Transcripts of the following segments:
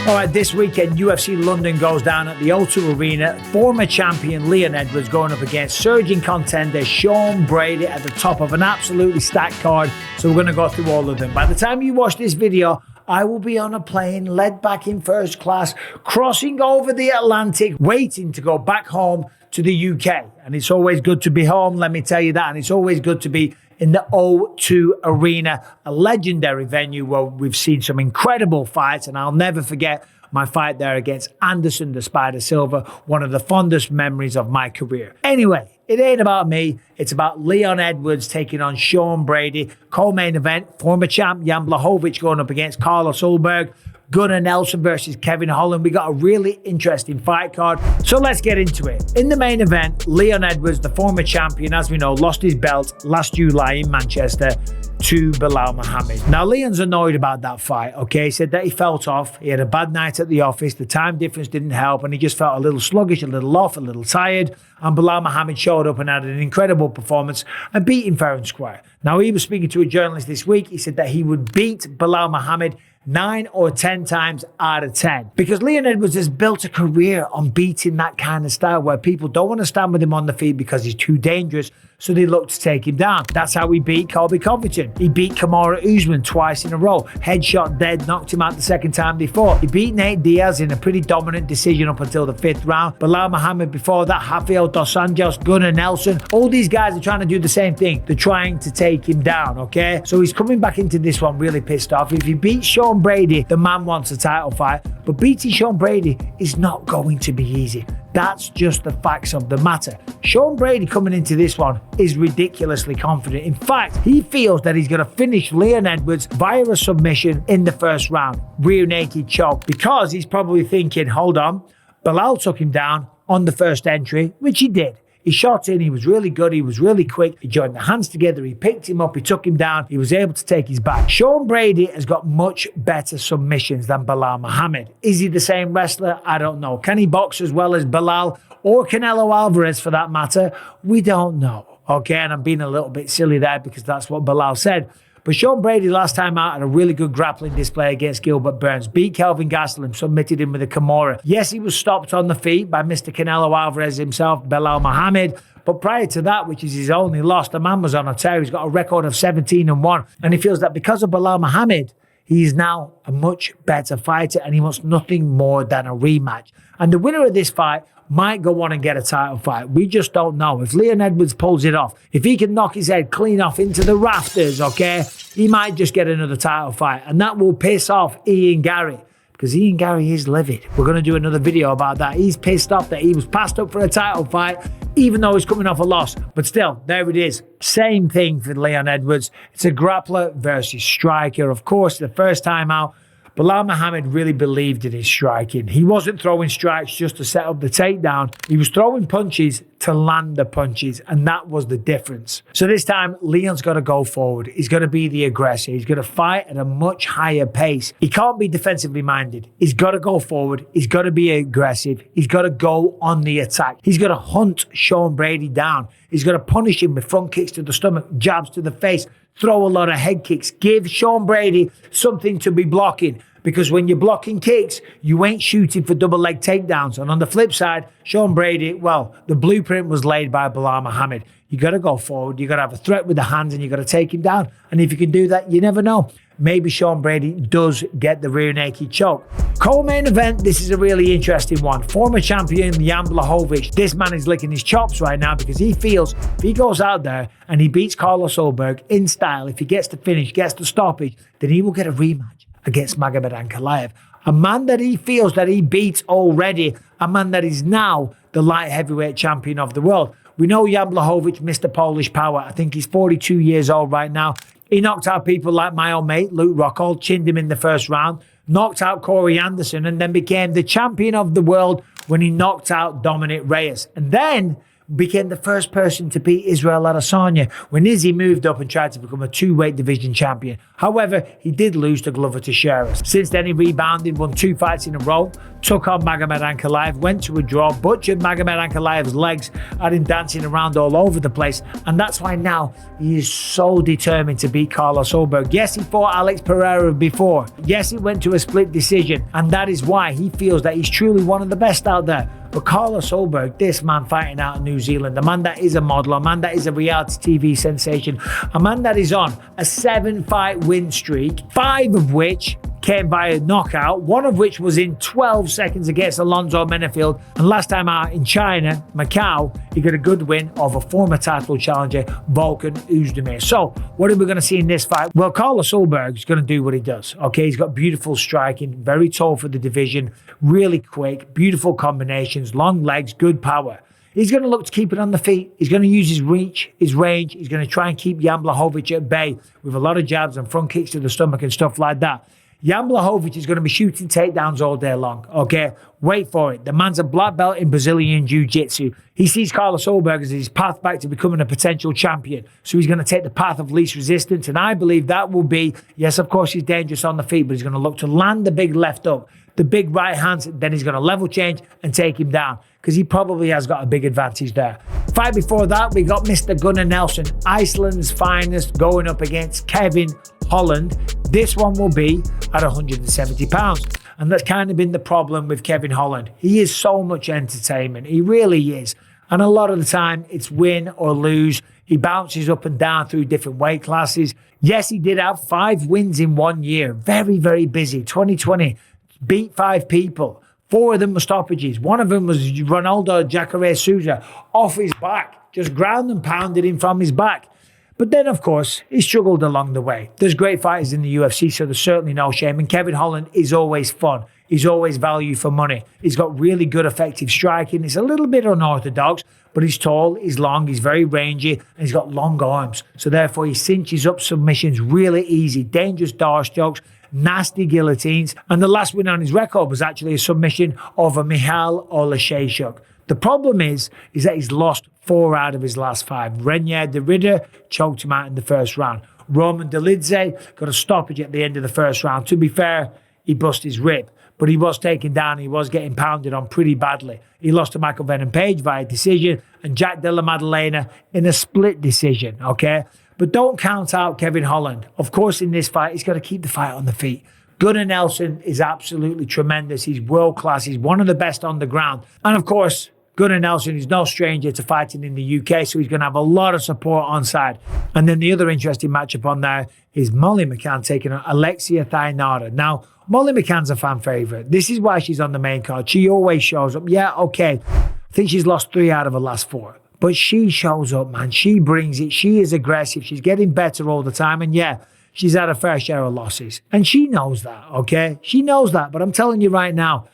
All right, this weekend, UFC London goes down at the O2 Arena. Former champion Leon Edwards going up against surging contender Sean Brady at the top of an absolutely stacked card. So we're going to go through all of them. By the time you watch this video, I will be on a plane, led back in first class, crossing over the Atlantic, waiting to go back home to the UK. And it's always good to be home, let me tell you that. And it's always good to be in the O2 Arena, a legendary venue where we've seen some incredible fights. And I'll never forget my fight there against Anderson the Spider Silva, one of the fondest memories of my career. Anyway, it ain't about me. It's about Leon Edwards taking on Sean Brady. Co-main event, former champ Jan Błachowicz going up against Carlos Ulberg. Gunnar Nelson versus Kevin Holland. We got a really interesting fight card. So let's get into it. In the main event, Leon Edwards, the former champion, as we know, lost his belt last July in Manchester to Belal Muhammad. Now, Leon's annoyed about that fight, okay? He said that he felt off. He had a bad night at the office. The time difference didn't help, and he just felt a little sluggish, a little off, a little tired. And Belal Muhammad showed up and had an incredible performance and beat him fair and square. Now, he was speaking to a journalist this week. He said that he would beat Belal Muhammad 9 or 10 times out of 10. Because Leon Edwards has built a career on beating that kind of style where people don't want to stand with him on the feet because he's too dangerous, so they look to take him down. That's how he beat Colby Covington. He beat Kamaru Usman twice in a row. Headshot dead, knocked him out the second time they fought. He beat Nate Diaz in a pretty dominant decision up until the 5th round. Belal Muhammad before that, Rafael Dos Anjos, Gunnar Nelson. All these guys are trying to do the same thing. They're trying to take him down, okay? So he's coming back into this one really pissed off. If he beats Sean Brady, the man wants a title fight. But beating Sean Brady is not going to be easy. That's just the facts of the matter. Sean Brady coming into this one is ridiculously confident. In fact, he feels that he's going to finish Leon Edwards via a submission in the first round. Rear naked choke. Because he's probably thinking, hold on, Belal took him down on the first entry, which he did. He shot in, he was really good, he was really quick. He joined the hands together, he picked him up, he took him down, he was able to take his back. Sean Brady has got much better submissions than Belal Muhammad. Is he the same wrestler? I don't know. Can he box as well as Belal or Canelo Alvarez for that matter? We don't know. Okay, and I'm being a little bit silly there because that's what Belal said. But Sean Brady last time out had a really good grappling display against Gilbert Burns. Beat Kelvin Gastelum, submitted him with a Kimura. Yes, he was stopped on the feet by Mr. Canelo Alvarez himself, Belal Muhammad. But prior to that, which is his only loss, the man was on a tear. He's got a record of 17-1. And he feels that because of Belal Muhammad, he is now a much better fighter and he wants nothing more than a rematch. And the winner of this fight might go on and get a title fight. We just don't know. If Leon Edwards pulls it off, if he can knock his head clean off into the rafters, okay, he might just get another title fight. And that will piss off Ian Gary. Because Ian Gary is livid. We're going to do another video about that. He's pissed off that he was passed up for a title fight, even though he's coming off a loss. But still, there it is. Same thing for Leon Edwards. It's a grappler versus striker. Of course, the first time out, Belal Muhammad really believed in his striking. He wasn't throwing strikes just to set up the takedown. He was throwing punches to land the punches, and that was the difference. So this time, Leon's got to go forward. He's got to be the aggressor. He's got to fight at a much higher pace. He can't be defensively minded. He's got to go forward. He's got to be aggressive. He's got to go on the attack. He's got to hunt Sean Brady down. He's got to punish him with front kicks to the stomach, jabs to the face, throw a lot of head kicks. Give Sean Brady something to be blocking. Because when you're blocking kicks, you ain't shooting for double leg takedowns. And on the flip side, Sean Brady, well, the blueprint was laid by Belal Muhammad. You got to go forward. You got to have a threat with the hands and you got to take him down. And if you can do that, you never know. Maybe Sean Brady does get the rear naked choke. Co-main event, this is a really interesting one. Former champion Jan Błachowicz. This man is licking his chops right now because he feels if he goes out there and he beats Carlos Ulberg in style, if he gets the finish, gets the stoppage, then he will get a rematch against Magomed Ankalaev. A man that he feels that he beats already. A man that is now the light heavyweight champion of the world. We know Jan Błachowicz, Mr. Polish Power. I think he's 42 years old right now. He knocked out people like my old mate, Luke Rockhold, chinned him in the first round, knocked out Corey Anderson, and then became the champion of the world when he knocked out Dominic Reyes. And then became the first person to beat Israel Adesanya when Izzy moved up and tried to become a two-weight division champion. However, he did lose to Glover Teixeira. Since then, he rebounded, won 2 fights in a row, took on Magomed Ankalaev, went to a draw, butchered Magomed Ankalaev's legs, had him dancing around all over the place, and that's why now he is so determined to beat Carlos Ulberg. Yes, he fought Alex Pereira before. Yes, it went to a split decision, and that is why he feels that he's truly one of the best out there. But Carlos Ulberg, this man fighting out in New Zealand, a man that is a model, a man that is a reality TV sensation, a man that is on a 7-fight win streak, 5 of which came by a knockout, 1 of which was in 12 seconds against Alonzo Menefield. And last time out in China, Macau, he got a good win over former title challenger Volkan Oezdemir. So what are we going to see in this fight? Well, Carlos Ulberg is going to do what he does. Okay, he's got beautiful striking, very tall for the division, really quick, beautiful combinations, long legs, good power. He's going to look to keep it on the feet. He's going to use his reach, his range. He's going to try and keep Jan Błachowicz at bay with a lot of jabs and front kicks to the stomach and stuff like that. Jan Błachowicz is going to be shooting takedowns all day long, okay? Wait for it. The man's a black belt in Brazilian Jiu-Jitsu. He sees Carlos Ulberg as his path back to becoming a potential champion. So he's going to take the path of least resistance, and I believe that will be, yes, of course, he's dangerous on the feet, but he's going to look to land the big left up, the big right hands, then he's going to level change and take him down, because he probably has got a big advantage there. Fight before that, we got Mr. Gunnar Nelson, Iceland's finest, going up against Kevin Holland. This one will be at 170 pounds. And that's kind of been the problem with Kevin Holland. He is so much entertainment. He really is. And a lot of the time, it's win or lose. He bounces up and down through different weight classes. Yes, he did have 5 wins in 1 year. Very, very busy. 2020, beat 5 people. 4 of them were stoppages. One of them was Ronaldo Jacare Souza off his back. Just ground and pounded him from his back. But then, of course, he struggled along the way. There's great fighters in the UFC, so there's certainly no shame. And Kevin Holland is always fun. He's always value for money. He's got really good, effective striking. He's a little bit unorthodox, but he's tall, he's long, he's very rangy, and he's got long arms. So therefore, he cinches up submissions really easy. Dangerous door strokes, nasty guillotines. And the last win on his record was actually a submission over Michal Oleksiejczuk. The problem is that he's lost 4 out of his last 5. Renier de Ridder choked him out in the first round. Roman Dolidze got a stoppage at the end of the first round. To be fair, he busted his rib, but he was taken down. He was getting pounded on pretty badly. He lost to Michael Venom Page via decision and Jack Della Maddalena in a split decision, okay? But don't count out Kevin Holland. Of course, in this fight, he's got to keep the fight on the feet. Gunnar Nelson is absolutely tremendous. He's world class. He's one of the best on the ground. And of course, Gunnar Nelson is no stranger to fighting in the UK, so he's going to have a lot of support on side. And then the other interesting matchup on there is Molly McCann taking on Alexia Thainara. Now, Molly McCann's a fan favourite. This is why she's on the main card. She always shows up. Yeah, okay. I think she's lost 3 out of her last 4. But she shows up, man. She brings it. She is aggressive. She's getting better all the time. And yeah, she's had a fair share of losses. And she knows that, okay? She knows that. But I'm telling you right now,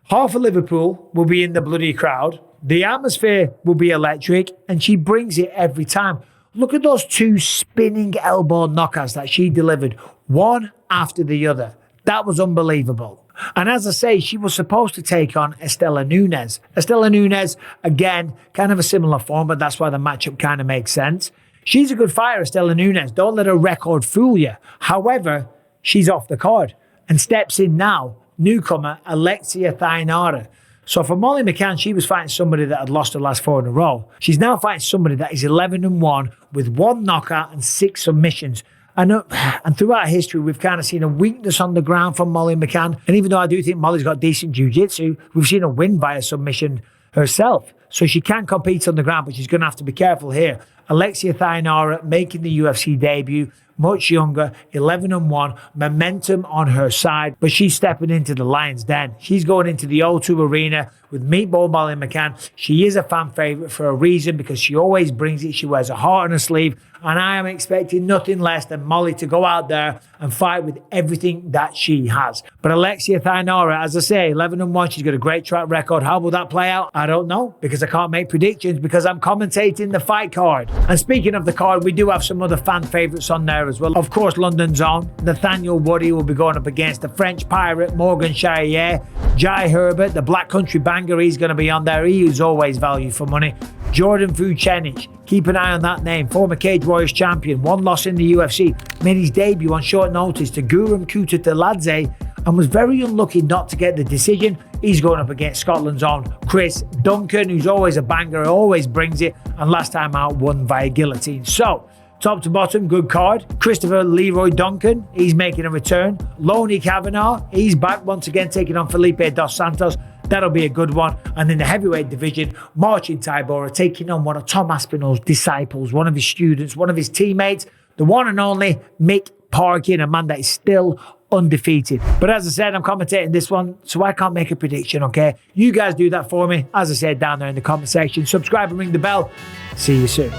half of Liverpool will be in the bloody crowd. The atmosphere will be electric, and she brings it every time. Look at those 2 spinning elbow knockouts that she delivered, one after the other. That was unbelievable. And as I say, she was supposed to take on Estela Nunes. Estela Nunes, again, kind of a similar form, but that's why the matchup kind of makes sense. She's a good fighter, Estela Nunes. Don't let her record fool you. However, she's off the card and steps in now, newcomer Alexia Thainara. So for Molly McCann, she was fighting somebody that had lost her last 4 in a row. She's now fighting somebody that is 11-1 with 1 knockout and 6 submissions. And throughout history, we've kind of seen a weakness on the ground from Molly McCann. And even though I do think Molly's got decent jiu-jitsu, we've seen her win via submission herself. So she can compete on the ground, but she's going to have to be careful here. Alexia Thainara making the UFC debut, much younger, 11-1, momentum on her side, but she's stepping into the lion's den. She's going into the O2 Arena with Meatball Molly McCann. She is a fan favourite for a reason, because she always brings it. She wears a heart on her sleeve, and I am expecting nothing less than Molly to go out there and fight with everything that she has. But Alexia Thainara, as I say, 11-1, she's got a great track record. How will that play out? I don't know, because I can't make predictions, because I'm commentating the fight card. And speaking of the card, we do have some other fan favourites on there as well. Of course, London's own Nathaniel Woody will be going up against the French pirate Morgan Charrier. Jai Herbert, the Black Country banger, he's going to be on there. He is always value for money. Jordan Vucenic, keep an eye on that name. Former Cage Warriors champion, one loss in the UFC, made his debut on short notice to Guram Kutateladze and was very unlucky not to get the decision. He's going up against Scotland's own Chris Duncan, who's always a banger, always brings it, and last time out won via guillotine. So, top to bottom, good card. Christopher Leroy Duncan, he's making a return. Loney Kavanagh, he's back once again taking on Felipe Dos Santos. That'll be a good one. And in the heavyweight division, Marcin Tybura taking on one of Tom Aspinall's disciples, one of his students, one of his teammates, the one and only Mick Parkin, a man that is still undefeated. But as I said, I'm commentating this one, so I can't make a prediction, okay? You guys do that for me. As I said, down there in the comment section. Subscribe and ring the bell. See you soon.